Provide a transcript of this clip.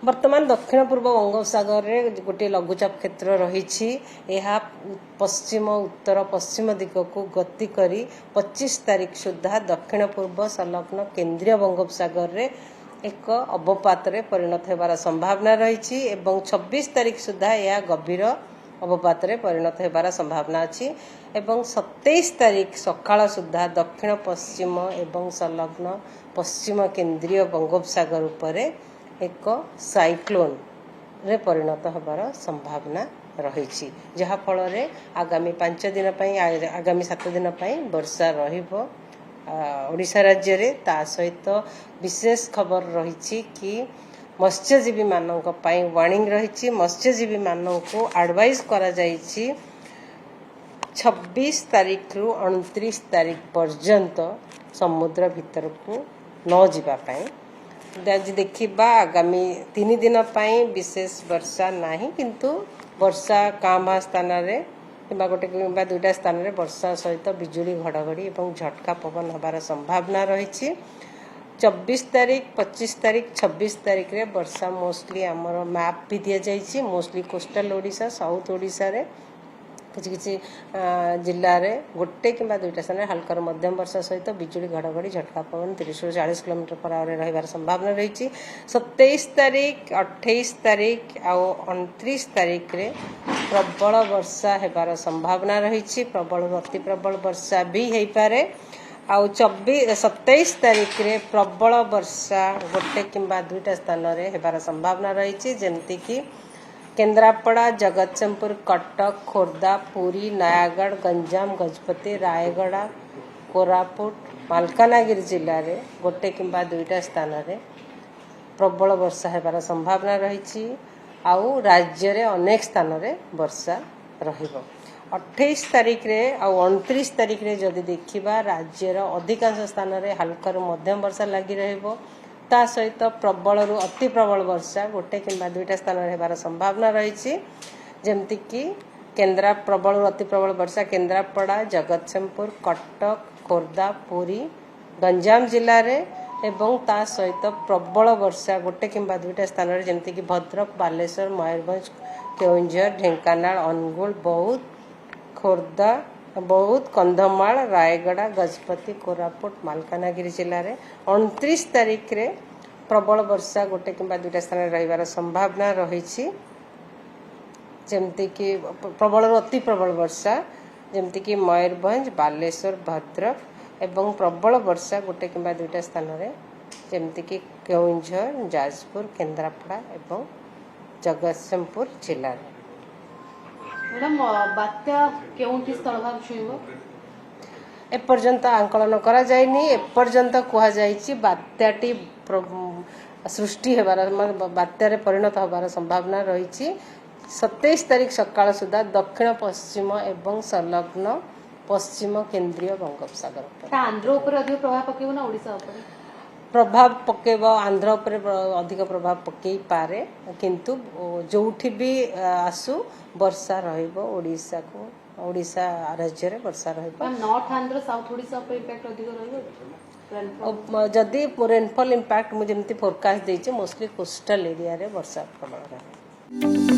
वर्तमान दक्षिण पूर्व बंगोपसागर में गोटे लघुचाप क्षेत्र रही पश्चिम उत्तर पश्चिम दिग को गति करी 25 तारीख सुधा दक्षिण पूर्व संलग्न केंद्रीय बंगोपसागर में एक अवपात परिणत होबार संभावना रही 26 तारीख सुधा यह गभीर अवपात परिणत होबार संभावना अच्छी 27 तारीख सकाळ सुधा दक्षिण पश्चिम एवं संलग्न पश्चिम केंद्रीय बंगोपसागर उपरे एक साइक्लोन रे परिणत होबार संभावना रही जहाँफल आगामी 5 दिन आगामी 7 दिन वर्षा रहिबो ओडिशा राज्य रे ता सहित विशेष खबर रही कि मत्स्यजीवी मानक पई वार्निंग रही मत्स्यजीवी मानक को एडवाइस करा जायछि 26 तारीख रु 29 तारीख पर्यंत समुद्र भीतर को न जीवा पाई आज देखा आगामी 3 दिन विशेष वर्षा नहीं किंतु वर्षा कामा स्थान कि गोटे कि दुईटा स्थान में वर्षा सहित बिजुली घड़घड़ी और झटका पवन होबार संभावना रही 24 तारीख 25 तारीख 26 तारीख रे वर्षा मोस्टली आमर मैप भी दि जाइए mostly coastal Odisha south Odisha रे किसी किसी जिले में गोटे कि दुईटा स्थान हल्कार मध्यम वर्षा सहित बिजुली घड़घड़ी झटका पवन 30 ରୁ 40 किलोमीटर पर आवर रही संभावना रही 27 तारीख 28 तारीख आउ 29 तारीख रे प्रबल वर्षा होबार संभावना रही प्रबल अति प्रबल वर्षा भी हो पारे आउ 27 तारीख रे प्रबल वर्षा गोटे कि दुईटा स्थान में होबार संभावना रही जमती कि केन्द्रापड़ा जगतसिंहपुर कटक खोर्धा पुरी नयागढ़ गंजाम गजपति रायगड़ा कोरापुट मालकानगिरी जिले में गोटे कि दुईटा स्थान में प्रबल वर्षा होबार संभावना रही आउ राज्य रे अनेक स्थान में वर्षा रहिबो 28 तारीख रे आउ 29 तारीख रे जदि देखिबा राज्यर अधिकांश स्थान में हल्का मध्यम वर्षा लगी रहिबो ता सहित प्रबल रु अति प्रबल वर्षा गोटे कि दुईटा स्थान में होबार संभावना रही जमती कि केन्द्रा प्रबल रु अति प्रबल वर्षा केन्द्रापड़ा जगतसिंहपुर कटक खोर्धा पुरी गंजाम जिले में एवं ता सहित प्रबल वर्षा गोटे कि दुईटा स्थान में जमती कि भद्रक बालेश्वर मयूरभंज केउंझर ढेंकानाल अनुगुल बौद्ध खोर्धा बौद्ध कंधमाल रायगड़ा गजपति कोरापुट मालकानगिरी जिले में 29 तारीख रे प्रबल वर्षा गोटे कि दुईटा स्थान में रहिबार संभावना रही जमती कि प्रबल अति प्रबल वर्षा जमती कि मयूरभंज बालेश्वर भद्रक एवं प्रबल वर्षा गोटे कि दुईटा स्थान में जमती कि केउंझर जाजपुर केन्द्रापड़ा एवं जगतसिंहपुर जिले में मैडम बात्या केउंठी स्थलभाग छुईबो एपर्यंत आंकलन करा जायनी एपर्यंत कहा जायछि बात्याटी सृष्टि हेबार बात्यारे परिणत होबार संभावना रही 27 तारीख सकाळ सुधा दक्षिण पश्चिम एवं संलग्न पश्चिम केंद्रीय बंगोपसागर पर आंध्र उपर अधिक प्रभाव पकेबो ना ओडिशा उपर प्रभाव पकेब आंध्र उपर अधिक प्रभाव पकई पारे किंतु जोठी भी आसु वर्षा रहिबो ओडिशा को ओडिशा राज्य रे वर्षा रहिबो नॉर्थ आंध्र साउथ ओडिशा पर इंपैक्ट अधिक रहिबो जदि रेनफॉल इंपैक्ट मुझे फोरकास्ट देछि मोस्टली कोस्टल एरिया रे वर्षा प्रबल रहे।